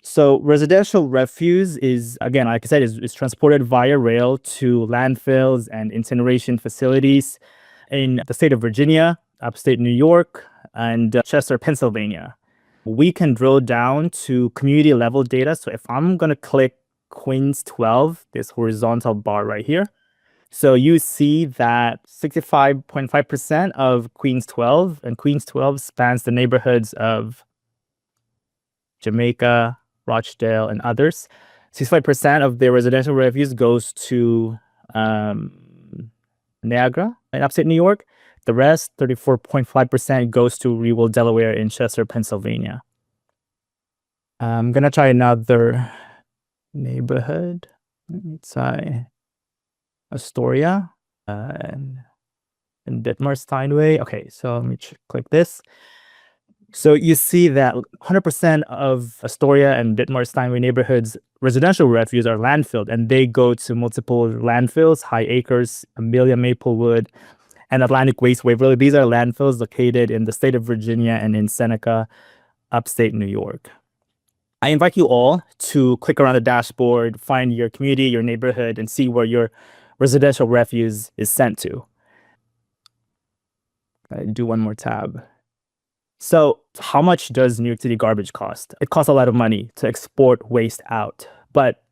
So residential refuse is, again, like I said, is transported via rail to landfills and incineration facilities in the state of Virginia, upstate New York, and Chester, Pennsylvania. We can drill down to community level data. So if I'm going to click Queens 12, this horizontal bar right here. So you see that 65.5% of Queens 12, and Queens 12 spans the neighborhoods of Jamaica, Rochdale, and others. 65% of their residential refuse goes to Niagara in upstate New York. The rest, 34.5%, goes to ReWorld Delaware in Chester, Pennsylvania. I'm going to try another neighborhood. Let's say Astoria and Ditmar Steinway. Okay, so let me click this. So you see that 100% of Astoria and Ditmar Steinway neighborhoods residential refuse are landfilled, and they go to multiple landfills: High Acres, Amelia Maplewood, and Atlantic Waste Waverly. These are landfills located in the state of Virginia and in Seneca, upstate New York. I invite you all to click around the dashboard, find your community, your neighborhood, and see where your residential refuse is sent to. I do one more tab. So how much does New York City garbage cost? It costs a lot of money to export waste out. But,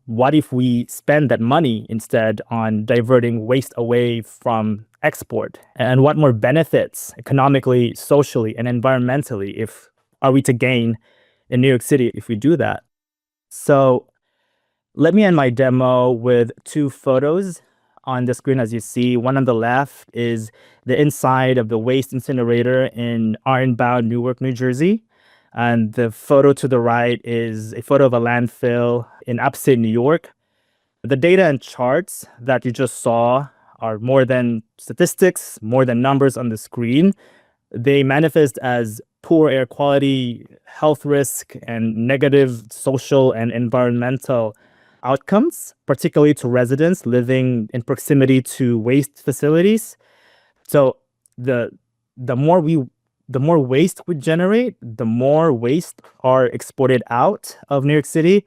what if we spend that money instead on diverting waste away from export? And what more benefits economically, socially, and environmentally are we to gain in New York City if we do that? So Let me end my demo with two photos on the screen. As you see, one on the left is the inside of the waste incinerator in Ironbound, Newark, New Jersey. And the photo to the right is a photo of a landfill in upstate New York. The data and charts that you just saw are more than statistics, more than numbers on the screen. They manifest as poor air quality, health risk, and negative social and environmental outcomes, particularly to residents living in proximity to waste facilities. So the the more we the more waste we generate, the more waste are exported out of New York City.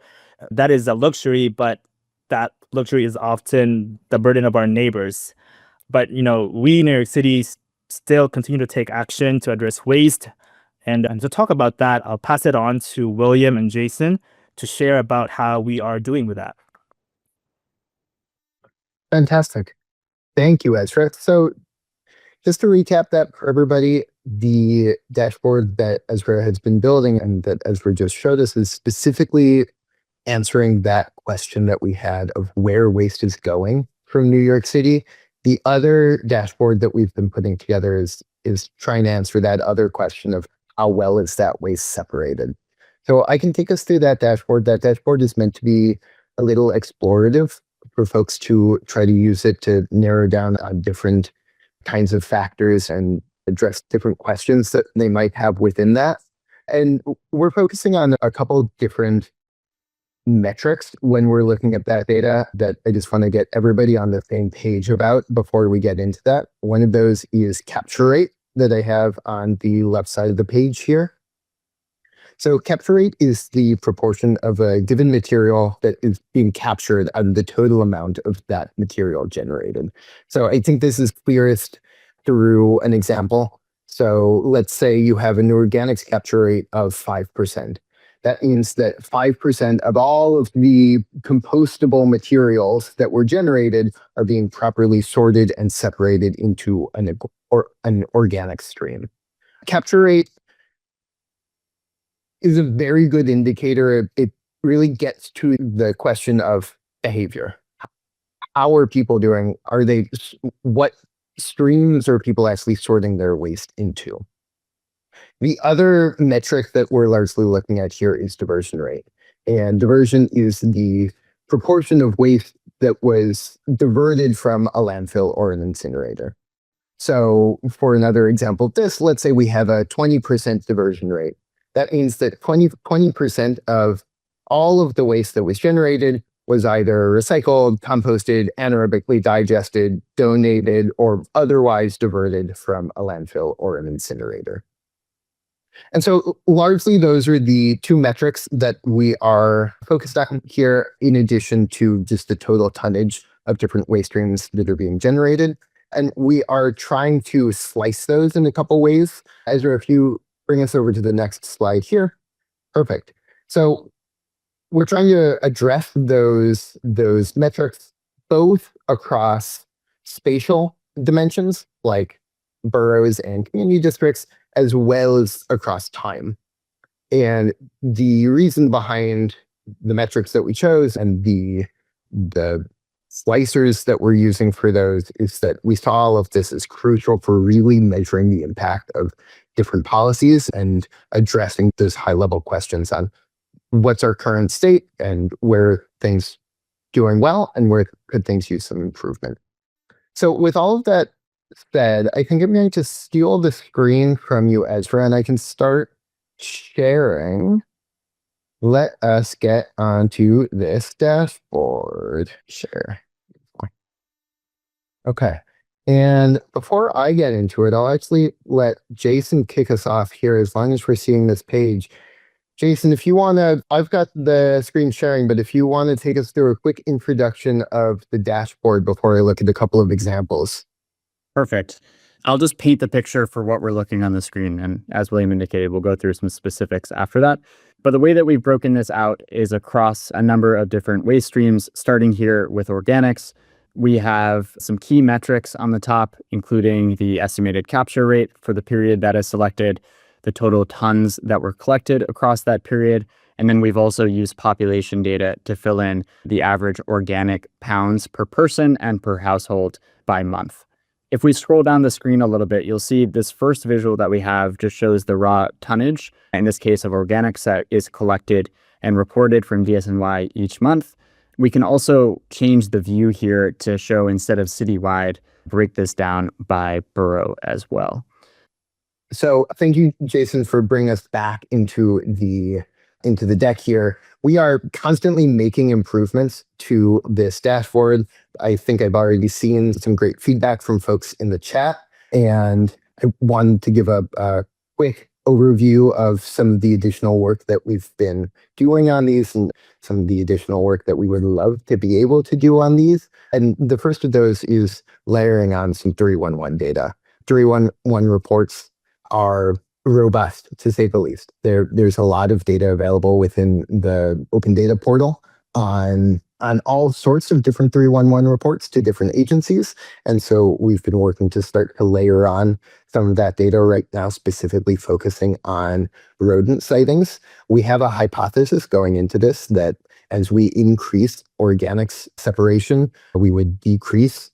That is a luxury, but that luxury is often the burden of our neighbors. But we in New York City still continue to take action to address waste. And to talk about that, I'll pass it on to William and Jason to share about how we are doing with that. Fantastic. Thank you, Ezra. So just to recap that for everybody, the dashboard that Ezra has been building and that Ezra just showed us is specifically answering that question that we had of where waste is going from New York City. The other dashboard that we've been putting together is trying to answer that other question of how well is that waste separated. So I can take us through that dashboard. That dashboard is meant to be a little explorative for folks to try to use it to narrow down on different kinds of factors and address different questions that they might have within that. And we're focusing on a couple different metrics when we're looking at that data that I just want to get everybody on the same page about before we get into that. One of those is capture rate that I have on the left side of the page here. So capture rate is the proportion of a given material that is being captured out of the total amount of that material generated. So I think this is clearest through an example. So let's say you have an organics capture rate of 5%. That means that 5% of all of the compostable materials that were generated are being properly sorted and separated into an organic stream. Capture rate is a very good indicator. It really gets to the question of behavior. How are people doing? What streams are people actually sorting their waste into? The other metric that we're largely looking at here is diversion rate. And diversion is the proportion of waste that was diverted from a landfill or an incinerator. So for another example of this, let's say we have a 20% diversion rate. That means that 20% of all of the waste that was generated was either recycled, composted, anaerobically digested, donated, or otherwise diverted from a landfill or an incinerator. And so largely those are the two metrics that we are focused on here, in addition to just the total tonnage of different waste streams that are being generated. And we are trying to slice those in a couple ways. Ezra, if you bring us over to the next slide here. Perfect. So we're trying to address those metrics both across spatial dimensions, like boroughs and community districts, as well as across time. And the reason behind the metrics that we chose and the slicers that we're using for those is that we saw all of this as crucial for really measuring the impact of different policies and addressing those high-level questions on what's our current state and where things doing well and where could things use some improvement. So with all of that said, I think I'm going to steal the screen from you, Ezra, and I can start sharing. Let us get onto this dashboard. Share. Okay. And before I get into it, I'll actually let Jason kick us off here as long as we're seeing this page. Jason, if you want to, I've got the screen sharing, but if you want to take us through a quick introduction of the dashboard before I look at a couple of examples. Perfect. I'll just paint the picture for what we're looking on the screen. And as William indicated, we'll go through some specifics after that. But the way that we've broken this out is across a number of different waste streams, starting here with organics. We have some key metrics on the top, including the estimated capture rate for the period that is selected, the total tons that were collected across that period, And then we've also used population data to fill in the average organic pounds per person and per household by month. If we scroll down the screen a little bit, you'll see this first visual that we have just shows the raw tonnage. In this case of organics that is collected and reported from DSNY each month. We can also change the view here to show, instead of citywide, break this down by borough as well. So thank you, Jason, for bringing us back into the deck here. We are constantly making improvements to this dashboard. I think I've already seen some great feedback from folks in the chat, and I wanted to give a quick overview of some of the additional work that we've been doing on these and some of the additional work that we would love to be able to do on these. And the first of those is layering on some 311 data. 311 reports are robust, to say the least. There's a lot of data available within the Open Data portal on all sorts of different 311 reports to different agencies. And so we've been working to start to layer on some of that data right now, specifically focusing on rodent sightings. We have a hypothesis going into this that as we increase organics separation, we would decrease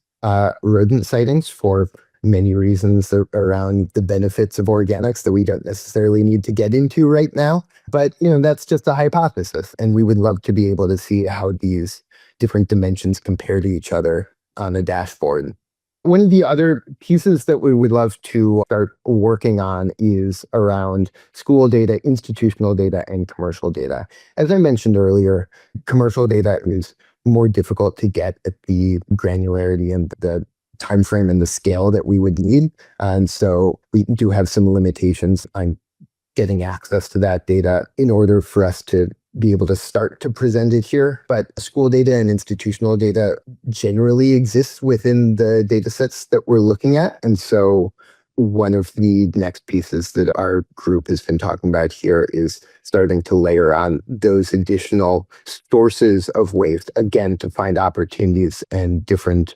rodent sightings for many reasons around the benefits of organics that we don't necessarily need to get into right now. But, that's just a hypothesis. And we would love to be able to see how these different dimensions compare to each other on a dashboard. One of the other pieces that we would love to start working on is around school data, institutional data, and commercial data. As I mentioned earlier, commercial data is more difficult to get at the granularity and the time frame and the scale that we would need. And so we do have some limitations on getting access to that data in order for us to be able to start to present it here. But school data and institutional data generally exists within the data sets that we're looking at. And so one of the next pieces that our group has been talking about here is starting to layer on those additional sources of waste, again, to find opportunities and different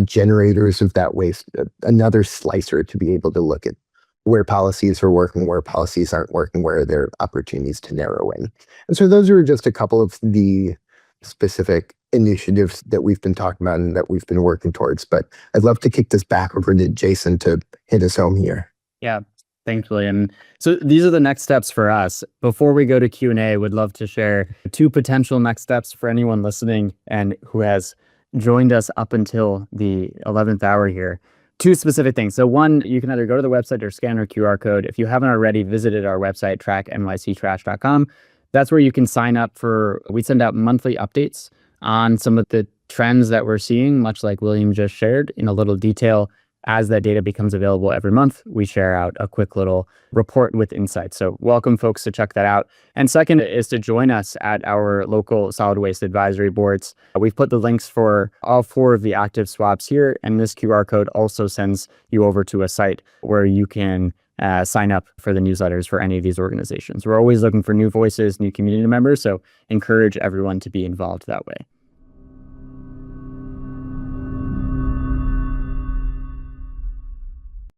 generators of that waste, another slicer to be able to look at where policies are working, where policies aren't working, where there are opportunities to narrow in. And so those are just a couple of the specific initiatives that we've been talking about and that we've been working towards. But I'd love to kick this back over to Jason to hit us home here. Yeah, thanks, William. So these are the next steps for us. Before we go to Q&A, would love to share 2 potential next steps for anyone listening and who has joined us up until the 11th hour here. 2 specific things. So one, you can either go to the website or scan our QR code. If you haven't already visited our website, tracknyctrash.com, that's where you can sign up we send out monthly updates on some of the trends that we're seeing, much like William just shared in a little detail. As that data becomes available every month, we share out a quick little report with insights. So welcome folks to check that out. And second is to join us at our local solid waste advisory boards. We've put the links for all 4 of the active swaps here. And this QR code also sends you over to a site where you can sign up for the newsletters for any of these organizations. We're always looking for new voices, new community members. So encourage everyone to be involved that way.